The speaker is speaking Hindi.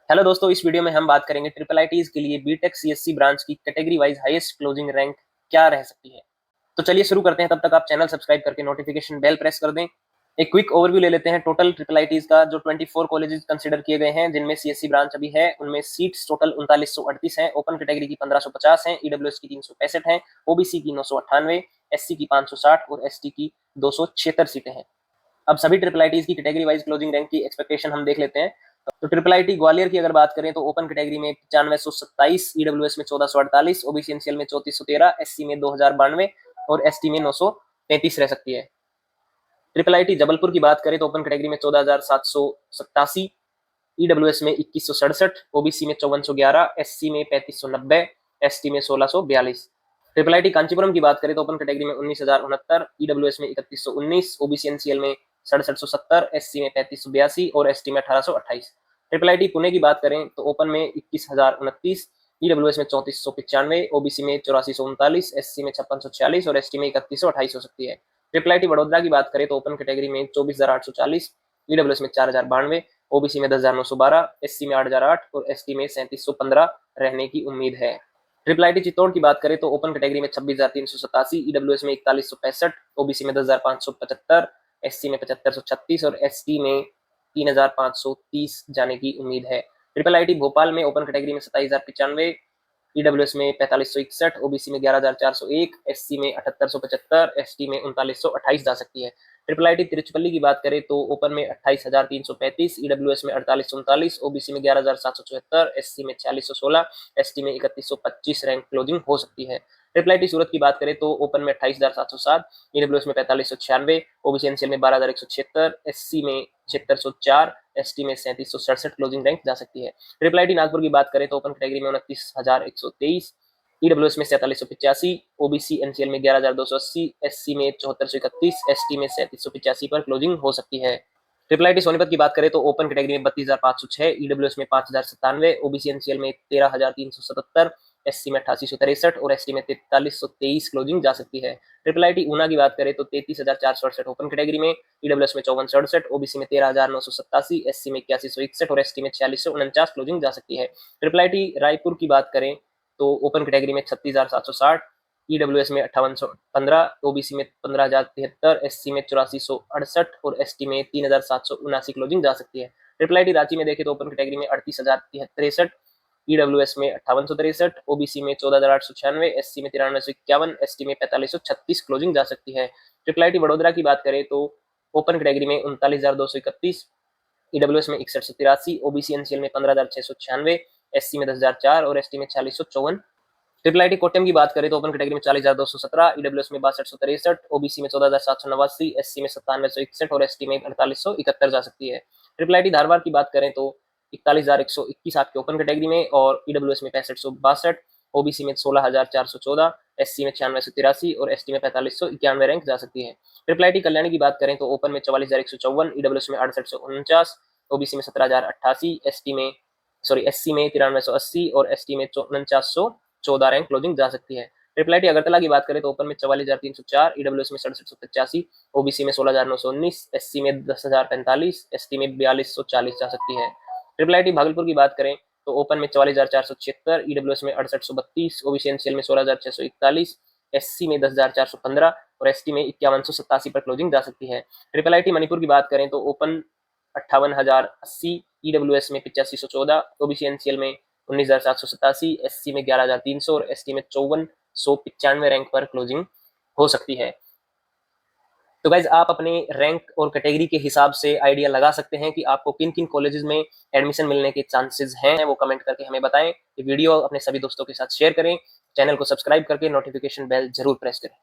हेलो दोस्तों, इस वीडियो में हम बात करेंगे ट्रिपल आईटीज के लिए बीटेक सीएससी ब्रांच की category wise highest closing rank क्या रह सकती है। तो चलिए शुरू करते हैं। तब तक आप चैनल सब्सक्राइब करके नोटिफिकेशन बेल प्रेस कर दें। एक क्विक ओवरव्यू ले लेते हैं टोटल ट्रिपल आईटीज का। जो 24 कॉलेजेस कंसिडर किए गए हैं जिनमें सीएससी ब्रांच अभी है, उनमें सीट्स टोटल 3938 हैं। ओपन कैटेगरी की 1550 हैं, ईडब्ल्यूएस की 365 हैं, ओबीसी की 998, एससी की 560 और एसटी की 276 सीटें हैं। अब सभी ट्रिपल आईटीज की कैटेगरी वाइज क्लोजिंग रैंक की एक्सपेक्टेशन हम देख लेते हैं। तो ट्रिपल आईटी ग्वालियर की अगर बात करें तो ओपन कैटेगरी में 9527, ईडब्ल्यूएस में 1448, ओबीसी एनसीएल में 3413, एससी में 2092 और एसटी में 933 रह सकती है। ट्रिपल आईटी जबलपुर की बात करें तो ओपन कैटेगरी में 14787, ईडब्ल्यूएस में 2167, ओबीसी में 5411, एससी में 3590, एसटी में 1642। ट्रिपल आईटी कांचीपुरम की बात करें तो ओपन कैटेगरी में 19069, ईडब्ल्यूएस में 3119, ओबीसी एनसीएल में 6770, एससी में 3582 और एसटी में 1828। ट्रिपल आईटी पुणे की बात करें तो ओपन में 21029, ईडब्ल्यूएस में 3495, ओबीसी में 8439, एससी में 5646 और एसटी में 3128 हो सकती है। ट्रिपल आईटी वडोदरा की बात करें तो ओपन कैटेगरी में 24840, ईडब्ल्यूएस में 4092, ओबीसी में 10912, एससी में 8008 और एसटी में 3715 रहने की उम्मीद है। ट्रिपल आईटी चित्तौड़ की बात करें तो ओपन कैटेगरी में 26,387, ईडब्ल्यूएस में 4165, ओबीसी में 10,575, एससी में 7536 और एसटी में 3,530 जाने की उम्मीद है। ट्रिपल आईटी भोपाल में ओपन कैटेगरी में 27,095, ईडब्ल्यूएस में 4561, ओबीसी में 11,401, एससी में 7875, एसटी में 3928 जा सकती है। ट्रिपल आईटी तिरुचिपल्ली की बात करें तो ओपन में 28,335, ईडब्ल्यूएस में 4839, ओबीसी में 11,774, एससी में 4616, एसटी में 3125 रैंक क्लोजिंग हो सकती है। ट्रिपल आईटी सूरत की बात करें तो ओपन में 28,707, ईडब्ल्यूएस में 4596, ओबीसी एनसीएल में 12,176, एससी में 7604, एसटी में 3767 क्लोजिंग रैंक जा सकती है। ट्रिपल आईटी नागपुर की बात करें तो ओपन कैटेगरी में 29,123, ईडब्ल्यूएस में 4785, ओबीसी एनसीएल में 11,280, एससी में 7431, एसटी में 3785 पर क्लोजिंग हो सकती है। ट्रिपल आईटी सोनीपत की बात करें तो ओपन कैटेगरी में 32,506, ईडब्ल्यूएस में 5,097, ओबीसी एनसीएल में 13,377, एससी में 8863 और एसटी में 4323 क्लोजिंग जा सकती है। ट्रिपल आईटी ऊना की बात करें तो 33,468 ओपन कैटेगरी में, ईडब्ल्यूएस में 5467, ओबीसी में 13,987, एससी में 8161 और एसटी में 4649 क्लोजिंग जा सकती है। ट्रिपल आईटी रायपुर की बात करें तो ओपन कैटेगरी में 36,760, ईडब्ल्यूएस में 5815, ओबीसी में 15,073, एससी में 8468 और एसटी में 3,779 क्लोजिंग जा सकती है। ट्रिपल आईटी रांची में देखें तो ओपन कैटेगरी में 38,063, ईडब्ल्यूएस में 5863, ओबीसी में 14,896, एससी में 9351, एसटी में 4536 क्लोजिंग जा सकती है। ट्रिपल आईटी वडोदरा की बात करें तो ओपन कैटेगरी में 39,231, ईडब्ल्यूएस में 6183, ओबीसी एनसीएल में 15,696, एससी में 10,004 और एसटी में 4654। ट्रिपल आईटी कोटम की बात करें तो ओपन कैटेगरी में 40,217, ईडब्ल्यूएस में 6263, ओबीसी में 14,789, एससी में 9761 और एसटी में 4871 जा सकती है। ट्रिपल आईटी धारवाड़ की बात करें तो 41,121 आपके ओपन कैटेगरी में और ईडब्ल्यूएस में 6562, ओबीसी में 16,414, एससी में 9683 और एसटी में 4591 रैंक जा सकती है। ट्रिपल आईटी कल्याणी की बात करें तो ओपन में 44,154, ईडब्ल्यूएस में 6849, ओबीसी में 17,088, एससी में 9380 और एसटी में 4914 रैंक क्लोजिंग जा सकती है। ट्रिपल आईटी अगरतला की बात करें तो ओपन में 44,304, ईडब्ल्यूएस में 6785, ओबीसी में 16,919, एससी में 10,045, एसटी में 4240 जा सकती है। ट्रिपल आईटी भागलपुर की बात करें तो ओपन में 44,476, ईडब्ल्यूएस में 6832, ओबीसी एनसीएल में 16,641, एससी में 10,415 और एसटी में 5187 पर क्लोजिंग जा सकती है। ट्रिपल आईटी मणिपुर की बात करें तो ओपन 58,080, ईडब्ल्यूएस में 8514, ओबीसी एनसीएल में 19,787, एससी में 11,300 और एसटी में 5495 रैंक पर क्लोजिंग हो सकती है। तो गाइज आप अपने रैंक और कैटेगरी के हिसाब से आइडिया लगा सकते हैं कि आपको किन किन कॉलेजेस में एडमिशन मिलने के चांसेस हैं, वो कमेंट करके हमें बताएं। ये वीडियो अपने सभी दोस्तों के साथ शेयर करें, चैनल को सब्सक्राइब करके नोटिफिकेशन बेल जरूर प्रेस करें।